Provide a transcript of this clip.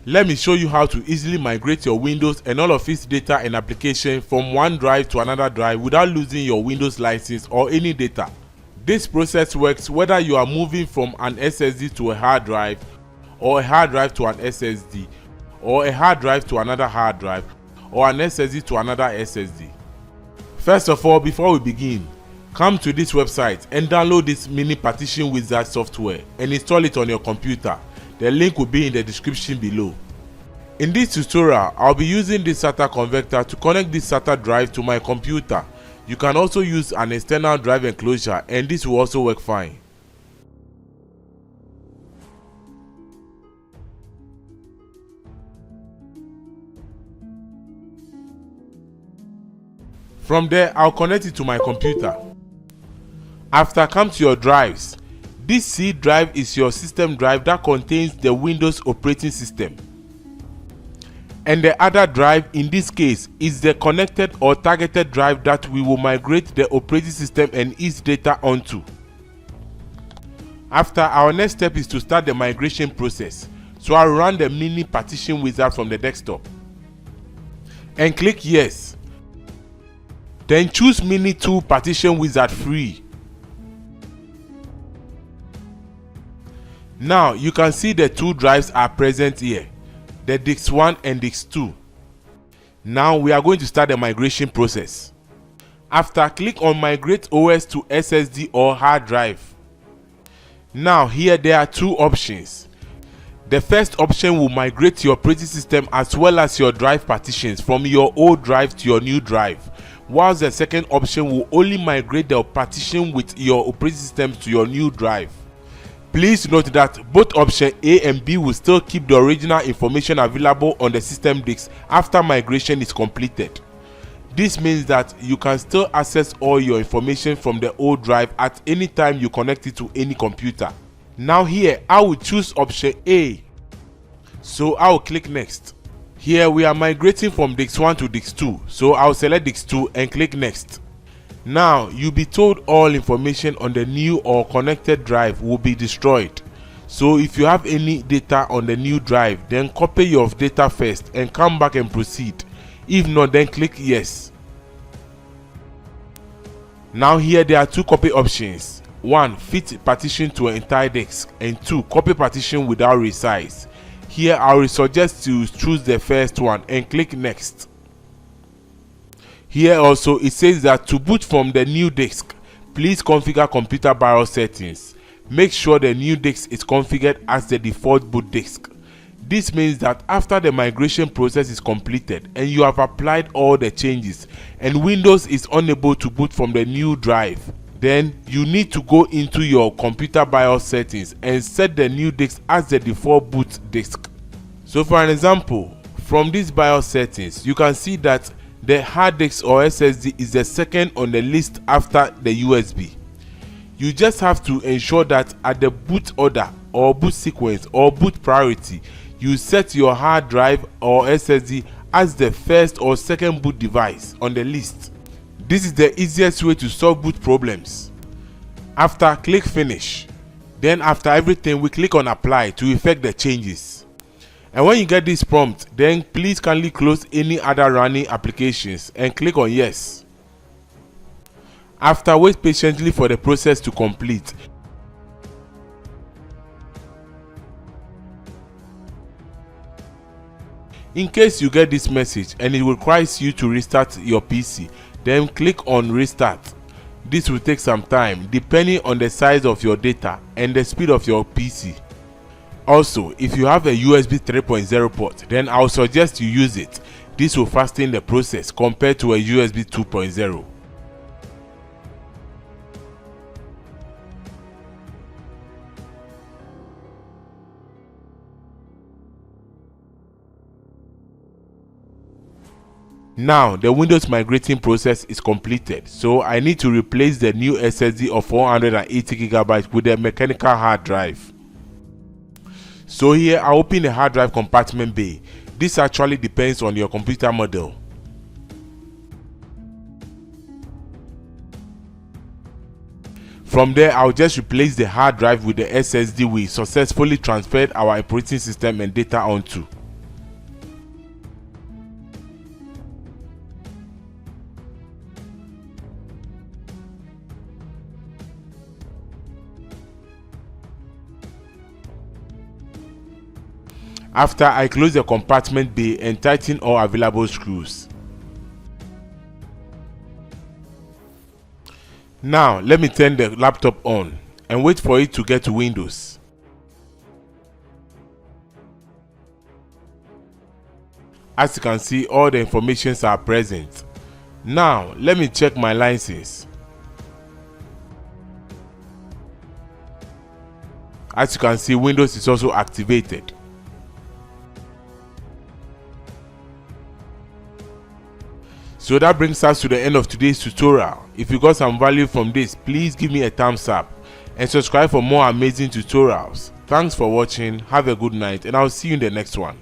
Let me show you how to easily migrate your Windows and all of its data and application from one drive to another drive without losing your Windows license or any data. This process works whether you are moving from an SSD to a hard drive, or a hard drive to an SSD, or a hard drive to another hard drive, or an SSD to another SSD. First of all, before we begin, come to this website and download this mini partition wizard software and install it on your computer. The link will be in the description below. In this tutorial, I'll be using this SATA converter to connect this SATA drive to my computer. You can also use an external drive enclosure and this will also work fine. From there, I'll connect it to my computer. After, come to your drives. This C drive is your system drive that contains the Windows operating system. And the other drive in this case is the connected or targeted drive that we will migrate the operating system and its data onto. After, our next step is to start the migration process. So I'll run the mini partition wizard from the desktop. And click yes. Then choose Mini 2 Partition Wizard Free. Now you can see the two drives are present here, the disk 1 and disk 2. Now we are going to start the migration process. After, click on Migrate OS to SSD or hard drive. Now here there are two options. The first option will migrate your operating system as well as your drive partitions from your old drive to your new drive, whilst the second option will only migrate the partition with your operating system to your new drive. Please note that both option A and B will still keep the original information available on the system disk after migration is completed. This means that you can still access all your information from the old drive at any time you connect it to any computer. Now here, I will choose option A. So I will click next. Here we are migrating from disk 1 to disk 2, so I'll select disk 2 and click next. Now you'll be told all information on the new or connected drive will be destroyed. So if you have any data on the new drive, then copy your data first and come back and proceed. If not, then click yes. Now here there are two copy options. 1. Fit partition to an entire disk, and 2. Copy partition without resize. Here I will suggest you choose the first one and click next. Here also it says that to boot from the new disk, please configure computer BIOS settings. Make sure the new disk is configured as the default boot disk. This means that after the migration process is completed and you have applied all the changes and Windows is unable to boot from the new drive, then you need to go into your computer BIOS settings and set the new disk as the default boot disk. So for an example, from these BIOS settings, you can see that the hard disk or SSD is the second on the list after the USB. You just have to ensure that at the boot order or boot sequence or boot priority, you set your hard drive or SSD as the first or second boot device on the list. This is the easiest way to solve boot problems. After, click finish. Then after everything, we click on apply to effect the changes. And when you get this prompt, then please kindly close any other running applications and click on yes. After, wait patiently for the process to complete. In case you get this message and it requires you to restart your PC, then click on restart. This will take some time depending on the size of your data and the speed of your PC. Also, if you have a USB 3.0 port, then I would suggest you use it. This will fasten the process compared to a USB 2.0. Now the Windows migrating process is completed, so I need to replace the new SSD of 480GB with a mechanical hard drive. So here I open the hard drive compartment bay. This actually depends on your computer model. From there, I'll just replace the hard drive with the SSD we successfully transferred our operating system and data onto. after I close the compartment bay and tighten all available screws. Now let me turn the laptop on and wait for it to get to Windows. As you can see, all the informations are present. Now let me check my license. As you can see, Windows is also activated. So that brings us to the end of today's tutorial. If you got some value from this, please give me a thumbs up and subscribe for more amazing tutorials. Thanks for watching, have a good night, and I'll see you in the next one.